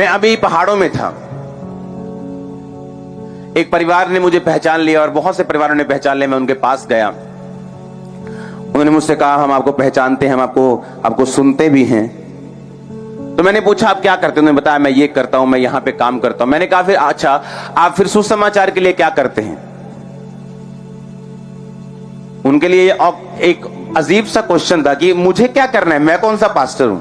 मैं अभी पहाड़ों में था, एक परिवार ने मुझे पहचान लिया और बहुत से परिवारों ने पहचान लिया। मैं उनके पास गया, उन्होंने मुझसे कहा हम आपको पहचानते हैं, हम आपको सुनते भी हैं। तो मैंने पूछा आप क्या करते हैं? उन्होंने बताया मैं ये करता हूं, मैं यहां पे काम करता हूं। मैंने कहा फिर अच्छा आप फिर सुसमाचार के लिए क्या करते हैं? उनके लिए एक अजीब सा क्वेश्चन था कि मुझे क्या करना है, मैं कौन सा पास्टर हूं,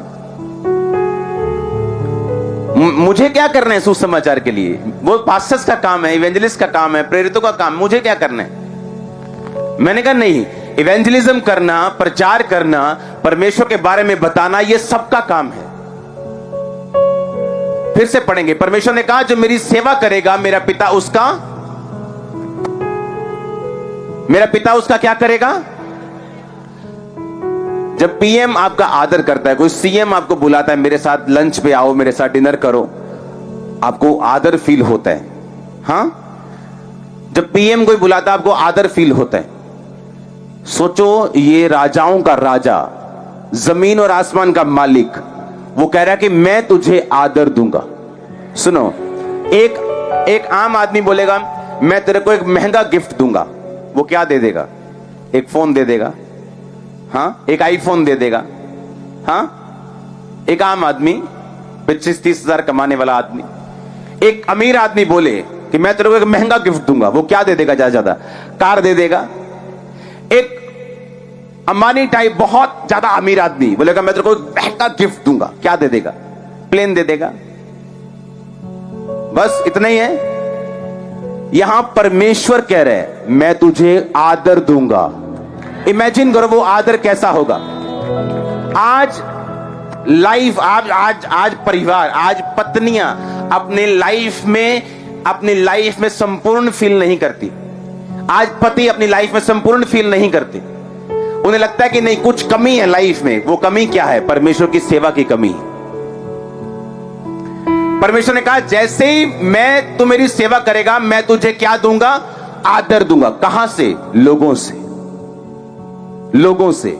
मुझे क्या करना है सुसमाचार के लिए? वो पास्टर्स का काम है, इवेंजलिस्ट का काम है, प्रेरितों का काम, मुझे क्या करना है? मैंने कहा नहीं, इवेंजलिज्म करना, प्रचार करना, परमेश्वर के बारे में बताना, यह सबका काम है। फिर से पढ़ेंगे, परमेश्वर ने कहा जो मेरी सेवा करेगा मेरा पिता उसका क्या करेगा? जब पीएम आपका आदर करता है, कोई सीएम आपको बुलाता है मेरे साथ लंच पे आओ, मेरे साथ डिनर करो, आपको आदर फील होता है। हां, जब पीएम कोई बुलाता है आपको आदर फील होता है। सोचो ये राजाओं का राजा, जमीन और आसमान का मालिक, वो कह रहा है कि मैं तुझे आदर दूंगा। सुनो, एक आम आदमी बोलेगा मैं तेरे को एक महंगा गिफ्ट दूंगा, वो क्या दे देगा? एक फोन दे देगा, हाँ, एक आईफोन दे देगा। हाँ, एक आम आदमी 25-30 हजार कमाने वाला आदमी, एक अमीर आदमी बोले कि मैं तेरे को एक महंगा गिफ्ट दूंगा, वो क्या दे देगा? ज्यादा कार दे देगा। एक अंबानी टाइप बहुत ज्यादा अमीर आदमी बोलेगा मैं तेरे को महंगा गिफ्ट दूंगा, क्या दे देगा? प्लेन दे देगा। बस इतना ही है। यहां परमेश्वर कह रहे हैं मैं तुझे आदर दूंगा। इमेजिन करो वो आदर कैसा होगा। आज लाइफ, आज परिवार, आज पत्नियां अपने लाइफ में संपूर्ण फील नहीं करती। आज पति अपनी लाइफ में संपूर्ण फील नहीं करते। उन्हें लगता है कि नहीं, कुछ कमी है लाइफ में। वो कमी क्या है? परमेश्वर की सेवा की कमी। परमेश्वर ने कहा जैसे ही तू मेरी सेवा करेगा मैं तुझे क्या दूंगा? आदर दूंगा। कहां से? लोगों से,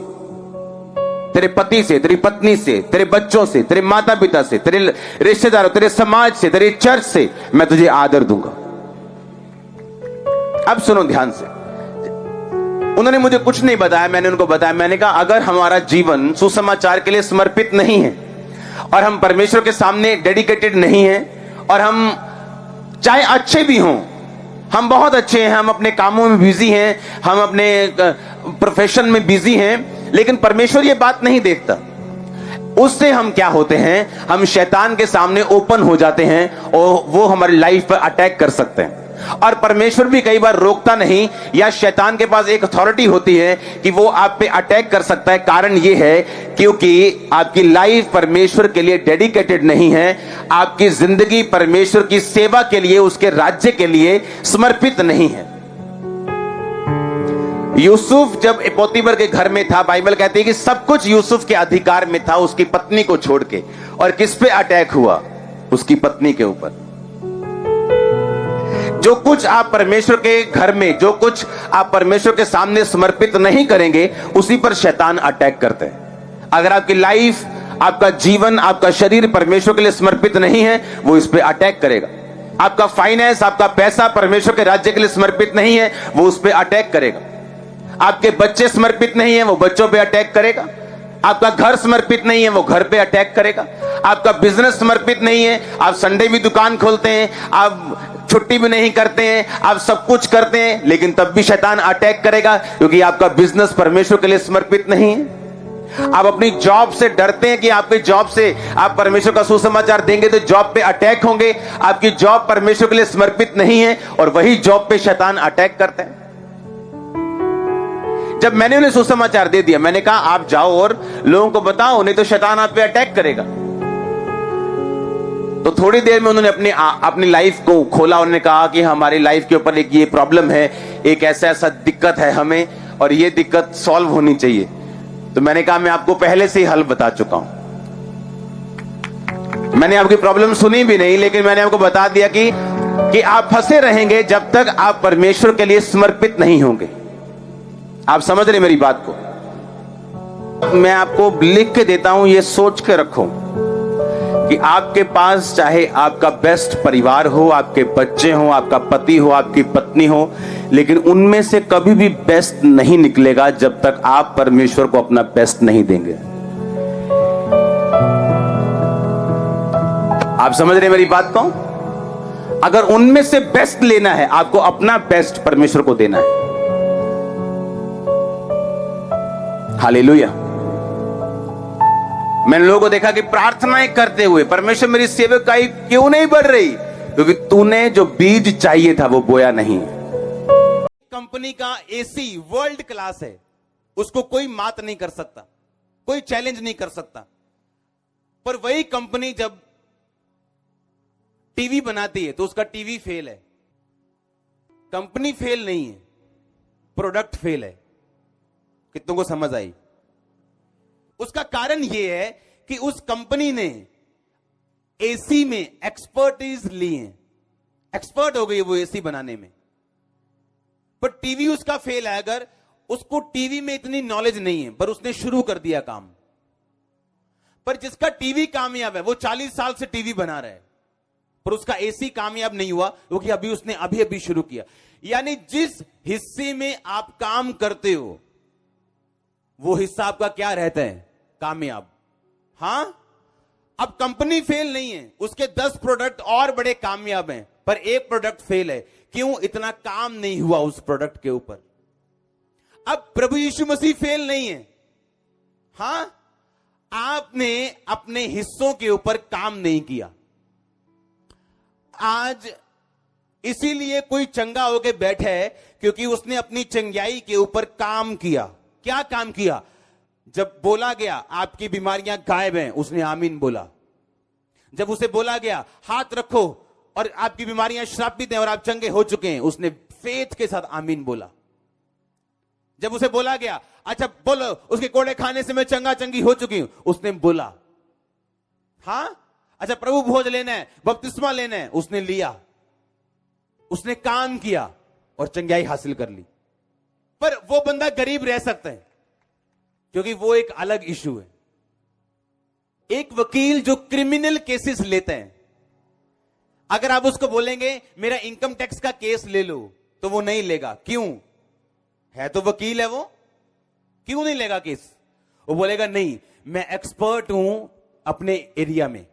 तेरे पति से, तेरी पत्नी से, तेरे बच्चों से, तेरे माता पिता से, तेरे रिश्तेदारों, तेरे समाज से, तेरे चर्च से मैं तुझे आदर दूंगा। अब सुनो ध्यान से। उन्होंने मुझे कुछ नहीं बताया, मैंने उनको बताया। मैंने कहा अगर हमारा जीवन सुसमाचार के लिए समर्पित नहीं है और हम परमेश्वर के सामने डेडिकेटेड नहीं है, और हम चाहे अच्छे भी हों, हम बहुत अच्छे हैं, हम अपने कामों में बिजी हैं, हम अपने प्रोफेशन में बिजी हैं, लेकिन परमेश्वर ये बात नहीं देखता, उससे हम क्या होते हैं? हम शैतान के सामने ओपन हो जाते हैं और वो हमारी लाइफ पर अटैक कर सकते हैं। और परमेश्वर भी कई बार रोकता नहीं, या शैतान के पास एक अथॉरिटी होती है कि वो आप पे अटैक कर सकता है। कारण ये है क्योंकि आपकी लाइफ परमेश्वर के लिए डेडिकेटेड नहीं है, आपकी जिंदगी परमेश्वर की सेवा के लिए, उसके राज्य के लिए समर्पित नहीं है। यूसुफ जब पोतीफर के घर में था, बाइबल कहती है कि सब कुछ यूसुफ के अधिकार में था उसकी पत्नी को छोड़ के। और किस पे अटैक हुआ? उसकी पत्नी के ऊपर। जो कुछ आप परमेश्वर के घर में, जो कुछ आप परमेश्वर के सामने समर्पित नहीं करेंगे, उसी पर शैतान अटैक करते हैं। अगर आपकी लाइफ, आपका जीवन, आपका शरीर परमेश्वर के लिए समर्पित नहीं है, वो इस पे अटैक करेगा। आपका फाइनेंस, आपका पैसा परमेश्वर के राज्य के लिए समर्पित नहीं है, वो उस पे अटैक करेगा। आपके बच्चे समर्पित नहीं है, वो बच्चों पे अटैक करेगा। आपका घर समर्पित नहीं है, वो घर पे अटैक करेगा। आपका बिजनेस समर्पित नहीं है, आप संडे भी दुकान खोलते हैं, आप छुट्टी भी नहीं करते हैं, आप सब कुछ करते हैं, लेकिन तब भी शैतान अटैक करेगा, क्योंकि आपका बिजनेस परमेश्वर के लिए समर्पित नहीं है। आप अपनी जॉब से डरते हैं कि आपके जॉब से आप परमेश्वर का सुसमाचार देंगे तो जॉब पे अटैक होंगे। आपकी जॉब परमेश्वर के लिए समर्पित नहीं है, और वही जॉब पे शैतान अटैक करते हैं। जब मैंने उन्हें सुसमाचार दे दिया, मैंने कहा आप जाओ और लोगों को बताओ, नहीं तो शैतान आप पे अटैक करेगा। तो थोड़ी देर में उन्होंने अपनी लाइफ को खोला। उन्होंने कहा कि हमारी लाइफ के ऊपर एक ये प्रॉब्लम है, एक ऐसा दिक्कत है हमें, और ये दिक्कत सॉल्व होनी चाहिए। तो मैंने कहा मैं आपको पहले से ही हल बता चुका हूं, मैंने आपकी प्रॉब्लम सुनी भी नहीं, लेकिन मैंने आपको बता दिया कि आप फंसे रहेंगे जब तक आप परमेश्वर के लिए समर्पित नहीं होंगे। आप समझ रहे मेरी बात को? मैं आपको लिख के देता हूं, ये सोच के रखो कि आपके पास चाहे आपका बेस्ट परिवार हो, आपके बच्चे हो, आपका पति हो, आपकी पत्नी हो, लेकिन उनमें से कभी भी बेस्ट नहीं निकलेगा जब तक आप परमेश्वर को अपना बेस्ट नहीं देंगे। आप समझ रहे हैं मेरी बात को? अगर उनमें से बेस्ट लेना है, आपको अपना बेस्ट परमेश्वर को देना है। हालेलुया। मैंने लोगों को देखा कि प्रार्थनाएं करते हुए, परमेश्वर मेरी सेवकाई क्यों नहीं बढ़ रही? क्योंकि तूने जो बीज चाहिए था वो बोया नहीं। कंपनी का एसी वर्ल्ड क्लास है, उसको कोई मात नहीं कर सकता, कोई चैलेंज नहीं कर सकता। पर वही कंपनी जब टीवी बनाती है तो उसका टीवी फेल है। कंपनी फेल नहीं है, प्रोडक्ट फेल है। कितनों को समझ आई? उसका कारण यह है कि उस कंपनी ने एसी में एक्सपर्टीज ली है, एक्सपर्ट हो गई वो एसी बनाने में। पर टीवी उसका फेल है। अगर उसको टीवी में इतनी नॉलेज नहीं है, पर उसने शुरू कर दिया काम। पर जिसका टीवी कामयाब है, वो 40 साल से टीवी बना रहा है, पर उसका एसी कामयाब नहीं हुआ क्योंकि अभी उसने अभी शुरू किया। यानी जिस हिस्से में आप काम करते हो वो हिस्सा आपका क्या रहता है? कामयाब। हां, अब कंपनी फेल नहीं है, उसके 10 प्रोडक्ट और बड़े कामयाब हैं, पर एक प्रोडक्ट फेल है। क्यों? इतना काम नहीं हुआ उस प्रोडक्ट के ऊपर। अब प्रभु यीशु मसीह फेल नहीं है। हां, आपने अपने हिस्सों के ऊपर काम नहीं किया। आज इसीलिए कोई चंगा होके बैठा है क्योंकि उसने अपनी चंगाई के ऊपर काम किया। क्या काम किया? जब बोला गया आपकी बीमारियां गायब हैं, उसने आमीन बोला। जब उसे बोला गया हाथ रखो और आपकी बीमारियां श्रापित हैं और आप चंगे हो चुके हैं, उसने फेथ के साथ आमीन बोला। जब उसे बोला गया अच्छा बोलो उसके कोड़े खाने से मैं चंगा चंगी हो चुकी हूं, उसने बोला। हां, अच्छा प्रभु भोज लेना है, बपतिस्मा लेना है, उसने लिया, उसने काम किया और चंगाई हासिल कर ली। पर वो बंदा गरीब रह सकता है क्योंकि वो एक अलग इशू है। एक वकील जो क्रिमिनल केसेस लेते हैं, अगर आप उसको बोलेंगे मेरा इनकम टैक्स का केस ले लो, तो वो नहीं लेगा। क्यों? है तो वकील है वो, क्यों नहीं लेगा केस? वो बोलेगा नहीं, मैं एक्सपर्ट हूं अपने एरिया में,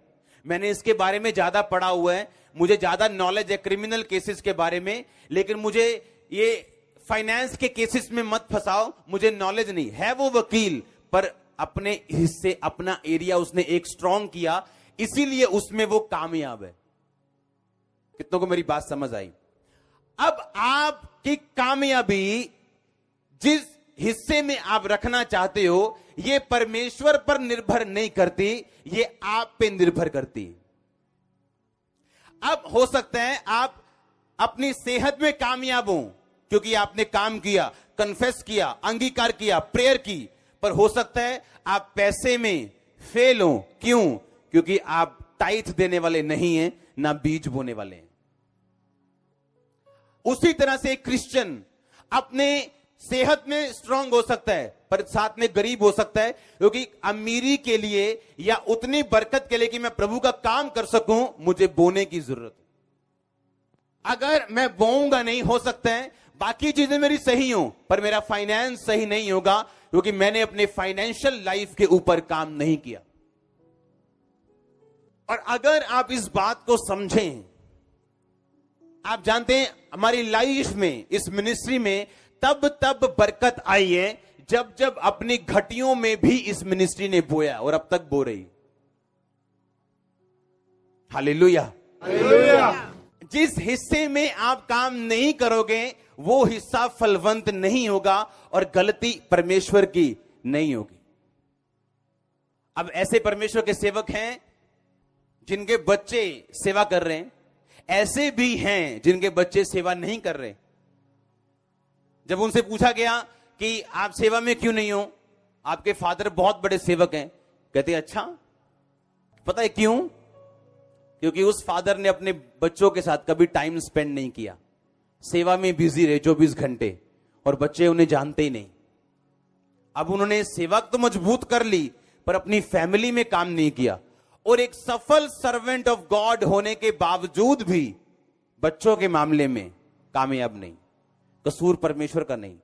मैंने इसके बारे में ज्यादा पढ़ा हुआ है, मुझे ज्यादा नॉलेज है क्रिमिनल केसेस के बारे में, लेकिन मुझे ये फाइनेंस के केसेस में मत फंसाओ, मुझे नॉलेज नहीं है। वो वकील, पर अपने हिस्से अपना एरिया उसने एक स्ट्रांग किया, इसीलिए उसमें वो कामयाब है। कितनों को मेरी बात समझ आई? अब आपकी कामयाबी जिस हिस्से में आप रखना चाहते हो, ये परमेश्वर पर निर्भर नहीं करती, ये आप पे निर्भर करती। अब हो सकता है आप अपनी सेहत में कामयाब हो क्योंकि आपने काम किया, कन्फेस किया, अंगीकार किया, प्रेयर की, पर हो सकता है आप पैसे में फेल हो। क्यों? क्योंकि आप टाइथ देने वाले नहीं हैं, ना बीज बोने वाले हैं। उसी तरह से एक क्रिश्चियन अपने सेहत में स्ट्रांग हो सकता है पर साथ में गरीब हो सकता है, क्योंकि अमीरी के लिए या उतनी बरकत के लिए कि मैं प्रभु का काम कर सकूं, मुझे बोने की जरूरत है। अगर मैं बोऊंगा नहीं, हो सकता है बाकी चीजें मेरी सही हो पर मेरा फाइनेंस सही नहीं होगा, क्योंकि मैंने अपने फाइनेंशियल लाइफ के ऊपर काम नहीं किया। और अगर आप इस बात को समझें, आप जानते हैं हमारी लाइफ में, इस मिनिस्ट्री में तब बरकत आई है जब जब अपनी घटियों में भी इस मिनिस्ट्री ने बोया और अब तक बो रही। Hallelujah, hallelujah. जिस हिस्से में आप काम नहीं करोगे वो हिस्सा फलवंत नहीं होगा और गलती परमेश्वर की नहीं होगी। अब ऐसे परमेश्वर के सेवक हैं जिनके बच्चे सेवा कर रहे हैं, ऐसे भी हैं जिनके बच्चे सेवा नहीं कर रहे। जब उनसे पूछा गया कि आप सेवा में क्यों नहीं हो, आपके फादर बहुत बड़े सेवक हैं, कहते अच्छा पता है क्यों? क्योंकि उस फादर ने अपने बच्चों के साथ कभी टाइम स्पेंड नहीं किया, सेवा में बिजी रहे 24 घंटे, और बच्चे उन्हें जानते ही नहीं। अब उन्होंने सेवा तो मजबूत कर ली पर अपनी फैमिली में काम नहीं किया। और एक सफल सर्वेंट ऑफ गॉड होने के बावजूद भी बच्चों के मामले में कामयाब नहीं। कसूर परमेश्वर का नहीं।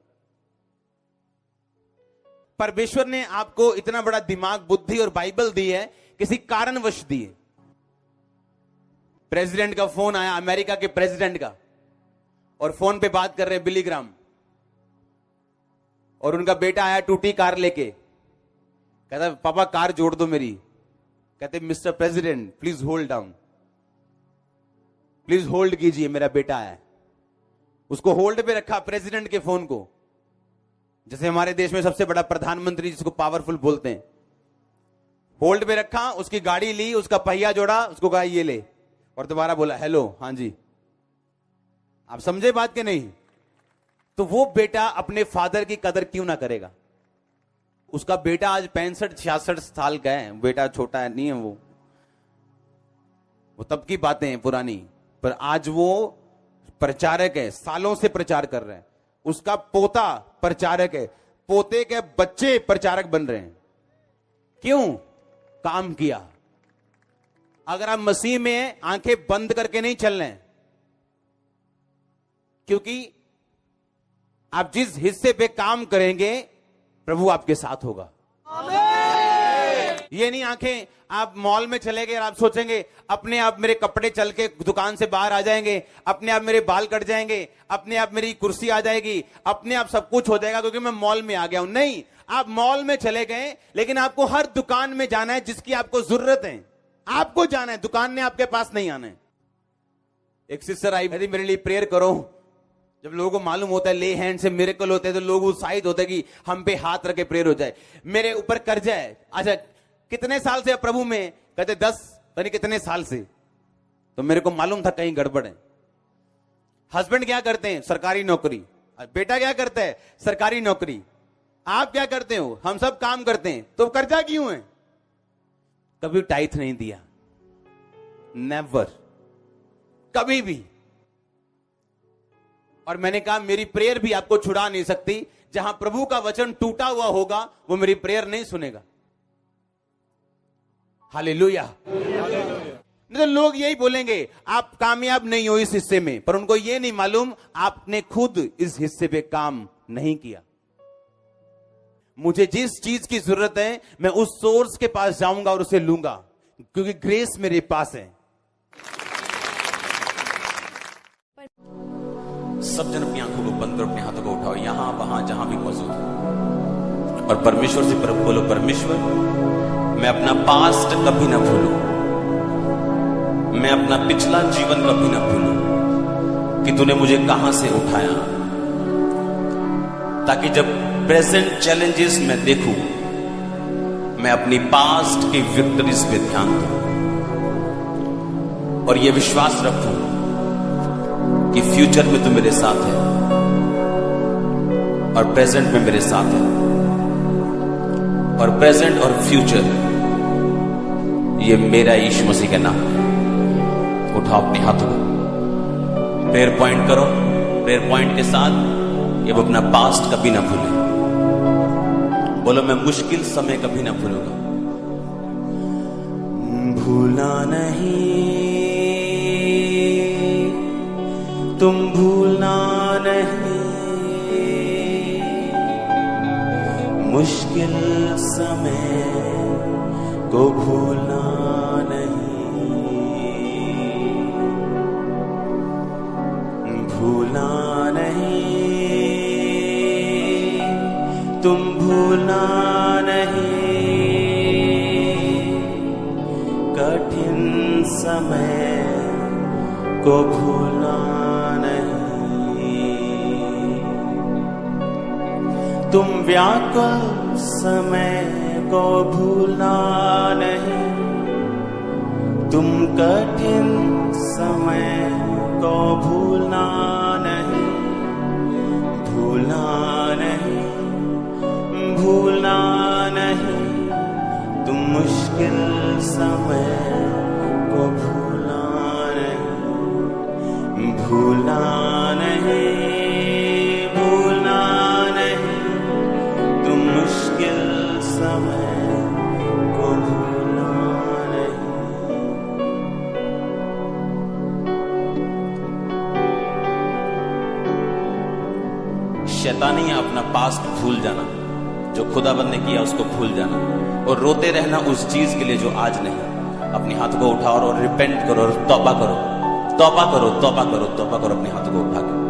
परमेश्वर ने आपको इतना बड़ा दिमाग, बुद्धि और बाइबल दी है, किसी कारणवश दी है। प्रेसिडेंट का फोन आया, अमेरिका के प्रेसिडेंट का, और फोन पे बात कर रहे हैं बिली ग्राम, और उनका बेटा आया टूटी कार लेके, कहता पापा कार जोड़ दो मेरी। कहते mister president please hold down, please hold कीजिए, मेरा बेटा आया। उसको होल्ड पे रखा, प्रेसिडेंट के फोन को, जैसे हमारे देश में सबसे बड़ा प्रधानमंत्री जिसको पावरफुल बोलते हैं, होल्ड पे रखा, उसकी गाड़ी ली, उसका पहिया जोड़ा, उसको कहा ये ले, और दोबारा बोला हेलो, हाँ जी। आप समझे बात के नहीं? तो वो बेटा अपने फादर की कदर क्यों ना करेगा? उसका बेटा आज 65-66 साल का है, बेटा छोटा है नहीं है, वो तब की बातें हैं पुरानी, पर आज वो प्रचारक है, सालों से प्रचार कर रहे हैं। उसका पोता प्रचारक है, पोते के बच्चे प्रचारक बन रहे हैं। क्यों? काम किया। अगर आप मसीह में आंखें बंद करके नहीं चल रहे हैं, क्योंकि आप जिस हिस्से पे काम करेंगे प्रभु आपके साथ होगा। ये नहीं आंखें आप मॉल में चले गए और आप सोचेंगे अपने आप मेरे कपड़े चल के दुकान से बाहर आ जाएंगे, अपने आप मेरे बाल कट जाएंगे, अपने आप मेरी कुर्सी आ जाएगी, अपने आप सब कुछ हो जाएगा क्योंकि मैं मॉल में आ गया हूं। नहीं, आप मॉल में चले गए, लेकिन आपको हर दुकान में जाना है जिसकी आपको जरूरत है। आपको जाना है, दुकान ने आपके पास नहीं आना है। एक सिस्टर आई, यदि मेरे लिए प्रेयर करो। जब लोगों को मालूम होता है ले हैंड से मिरेकल होते हैं तो लोग उत्साहित होते हैं कि हम पे हाथ रख के प्रेयर हो जाए। मेरे ऊपर कर्जा है। अच्छा, कितने साल से प्रभु में? कहते 10 यानी कितने साल से। तो मेरे को मालूम था कहीं गड़बड़ है। हस्बैंड क्या करते हैं? सरकारी नौकरी। बेटा क्या करता है? सरकारी नौकरी। आप क्या करते हो? हम सब काम करते हैं। तो कर्जा क्यों है? कभी टाइथ नहीं दिया, नेवर, कभी भी। और मैंने कहा मेरी प्रेयर भी आपको छुड़ा नहीं सकती। जहां प्रभु का वचन टूटा हुआ होगा वो मेरी प्रेयर नहीं सुनेगा। हालेलुया। नहीं तो लोग यही बोलेंगे आप कामयाब नहीं हो इस हिस्से में, पर उनको ये नहीं मालूम आपने खुद इस हिस्से पे काम नहीं किया। मुझे जिस चीज की जरूरत है मैं उस सोर्स के पास जाऊंगा और उसे लूंगा, क्योंकि ग्रेस मेरे पास है। सब जन अपनी आंखों को बंद करो, अपने हाथों को उठाओ, यहां वहां जहां भी मौजूद हो, और परमेश्वर से बोलो, परमेश्वर मैं अपना पास्ट कभी ना भूलूं, मैं अपना पिछला जीवन कभी ना भूलूं कि तूने मुझे कहां से उठाया, ताकि जब प्रेजेंट चैलेंजेस में देखूं मैं अपनी पास्ट की विक्ट्रीज पे ध्यान दूं और यह विश्वास रखूं कि फ्यूचर में तू मेरे साथ है और प्रेजेंट में मेरे साथ है, और प्रेजेंट और फ्यूचर ये मेरा यीशु मसीह का नाम है। उठाओ अपने हाथों को, प्रेयर पॉइंट करो, प्रेयर पॉइंट के साथ ये अपना पास्ट कभी ना भूले। बोलो मैं मुश्किल समय कभी ना भूलूंगा। भूला नहीं, तुम भूलना नहीं, मुश्किल समय को भूलना नहीं, भूलना नहीं, तुम भूलना नहीं, कठिन समय को भूलना नहीं, तुम व्याकुल समय को भूलना नहीं, तुम कठिन समय को भूलना नहीं, भूलना नहीं, भूलना नहीं, तुम मुश्किल समय को भूलना नहीं, भूलना नहीं, भूलना नहीं, तुम मुश्किल समय को भूलना नहीं। शैतानी है अपना पास्ट भूल जाना, जो खुदाबंद ने किया उसको भूल जाना, और रोते रहना उस चीज के लिए जो आज नहीं। अपने हाथ को उठाओ और रिपेंट करो और तौबा करो, तौबा करो, तौबा करो, तौबा करो अपने हाथ को उठा के।